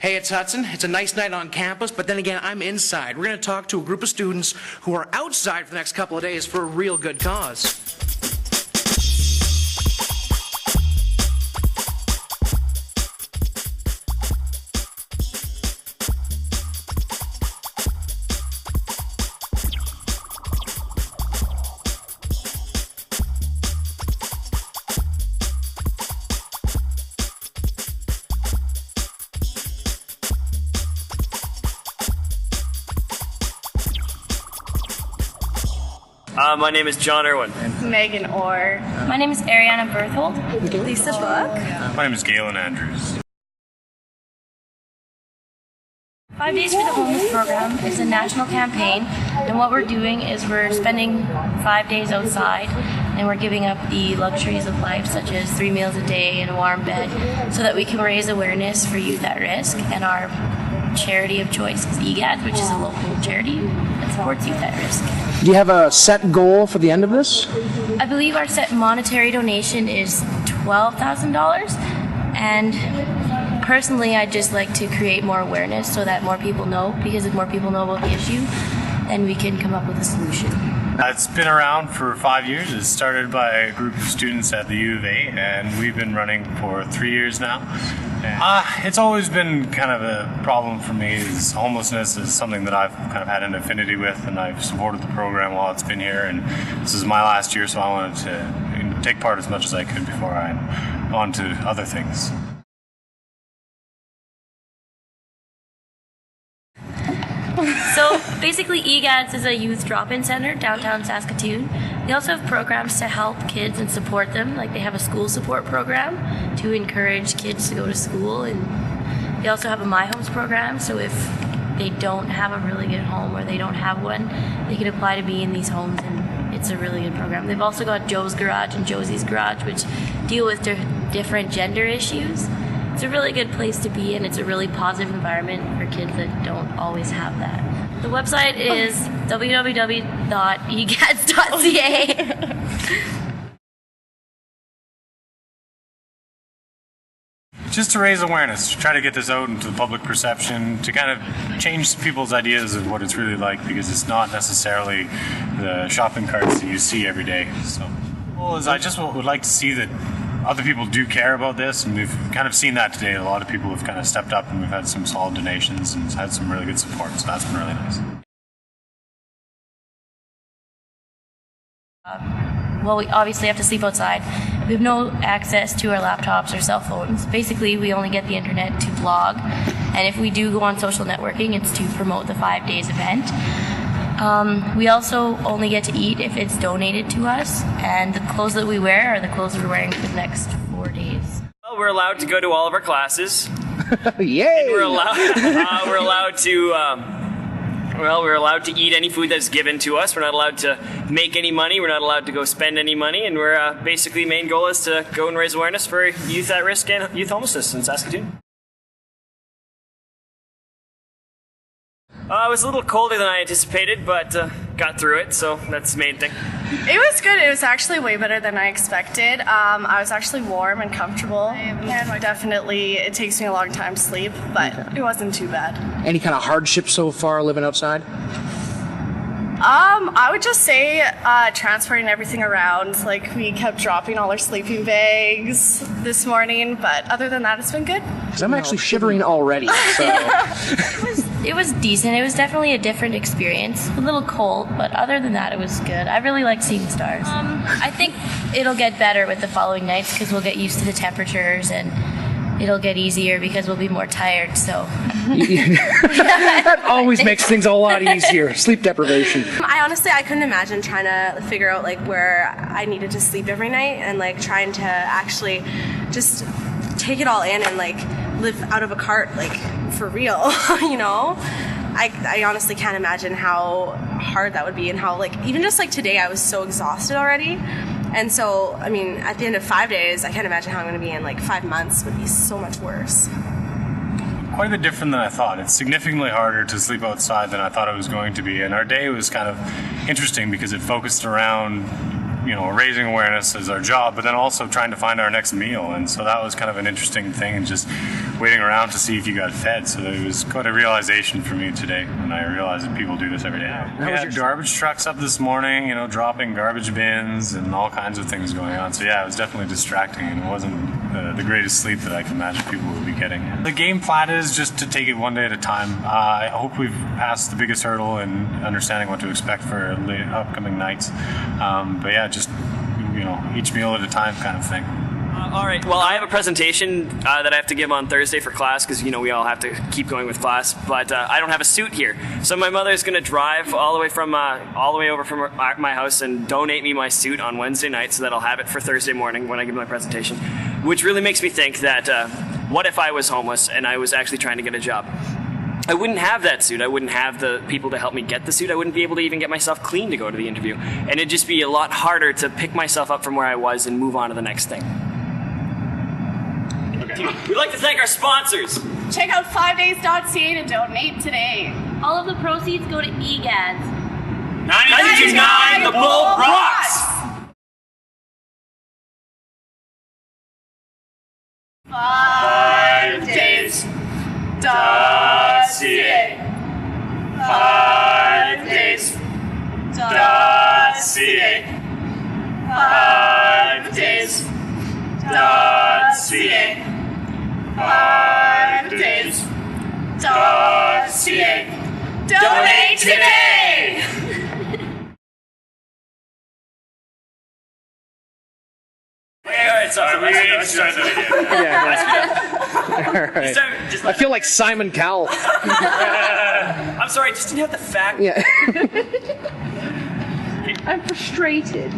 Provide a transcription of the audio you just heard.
Hey, it's Hudson. It's a nice night on campus, but then again, I'm inside. We're going to talk to a group of students who are outside for the next couple of days for a real good cause. My name is John Irwin. Megan Orr. My name is Ariana Berthold. Lisa Book. My name is Galen Andrews. 5 Days for the Homeless program is a national campaign, and what we're doing is we're spending 5 days outside, and we're giving up the luxuries of life, such as 3 meals a day and a warm bed, so that we can raise awareness for youth at risk. And our charity of choice is EGAD, which is a local charity that supports youth at risk. Do you have a set goal for the end of this? I believe our set monetary donation is $12,000, and personally I'd just like to create more awareness so that more people know, because if more people know about the issue, then we can come up with a solution. It's been around for 5 years. It started by a group of students at the U of A, and we've been running for 3 years now. It's always been kind of a problem for me. Is homelessness is something that I've kind of had an affinity with, and I've supported the program while it's been here. And this is my last year, so I wanted to take part as much as I could before I'm on to other things. So basically EGADS is a youth drop-in center downtown Saskatoon. They also have programs to help kids and support them, like they have a school support program to encourage kids to go to school, and they also have a My Homes program, so if they don't have a really good home or they don't have one, they can apply to be in these homes, and it's a really good program. They've also got Joe's Garage and Josie's Garage, which deal with different gender issues. It's a really good place to be, and it's a really positive environment for kids that don't always have that. The website is www.egads.ca. Just to raise awareness, to try to get this out into the public perception, to kind of change people's ideas of what it's really like, because it's not necessarily the shopping carts that you see every day. So, I just would like to see that other people do care about this, and we've kind of seen that today. A lot of people have kind of stepped up, and we've had some solid donations and had some really good support, so that's been really nice. Well, we obviously have to sleep outside. We have no access to our laptops or cell phones. Basically, we only get the internet to blog, and if we do go on social networking, it's to promote the 5 days event. We also only get to eat if it's donated to us, and the clothes that we wear are the clothes we're wearing for the next 4 days. Well, we're allowed to go to all of our classes. Yay! We're allowed to eat any food that's given to us. We're not allowed to make any money. We're not allowed to go spend any money. And we're basically main goal is to go and raise awareness for youth at risk and youth homelessness in Saskatoon. It was a little colder than I anticipated, but got through it, so that's the main thing. It was good. It was actually way better than I expected. I was actually warm and comfortable. And definitely, it takes me a long time to sleep, but It wasn't too bad. Any kind of hardship so far living outside? I would just say transporting everything around. Like, we kept dropping all our sleeping bags this morning, but other than that, it's been good. Because I'm actually shivering already. So. It was decent. It was definitely a different experience. A little cold, but other than that, it was good. I really liked seeing the stars. I think it'll get better with the following nights because we'll get used to the temperatures, and it'll get easier because we'll be more tired, so. That always makes things a lot easier. Sleep deprivation. I couldn't imagine trying to figure out where I needed to sleep every night, and trying to actually just take it all in and live out of a cart for real, you know. I honestly can't imagine how hard that would be, and how even just today I was so exhausted already. And so, at the end of 5 days, I can't imagine how I'm going to be in 5 months. Would be so much worse. Quite a bit different than I thought. It's significantly harder to sleep outside than I thought it was going to be. And our day was kind of interesting because it focused around raising awareness is our job, but then also trying to find our next meal. And so that was kind of an interesting thing, and just waiting around to see if you got fed. So it was quite a realization for me today when I realized that people do this every day. We had garbage trucks up this morning, dropping garbage bins and all kinds of things going on. So yeah, it was definitely distracting, and it wasn't the greatest sleep that I can imagine people would be getting. The game plan is just to take it one day at a time. I hope we've passed the biggest hurdle in understanding what to expect for the upcoming nights. But yeah, just each meal at a time kind of thing. All right. Well, I have a presentation that I have to give on Thursday for class because we all have to keep going with class. But I don't have a suit here, so my mother's going to drive all the way over from my house and donate me my suit on Wednesday night, so that I'll have it for Thursday morning when I give my presentation. Which really makes me think that what if I was homeless and I was actually trying to get a job? I wouldn't have that suit. I wouldn't have the people to help me get the suit. I wouldn't be able to even get myself clean to go to the interview. And it'd just be a lot harder to pick myself up from where I was and move on to the next thing. Okay. We'd like to thank our sponsors. Check out 5days.ca to donate today. All of the proceeds go to EGADS. 92.9 The Bull Rocks! 5days.ca. 5days.ca. 5days.ca. 5days.ca. Donate today! Alright, sorry. Let's try that again. All right. I feel like Simon Cowell. I'm sorry, I just didn't have the fact. Yeah. I'm frustrated.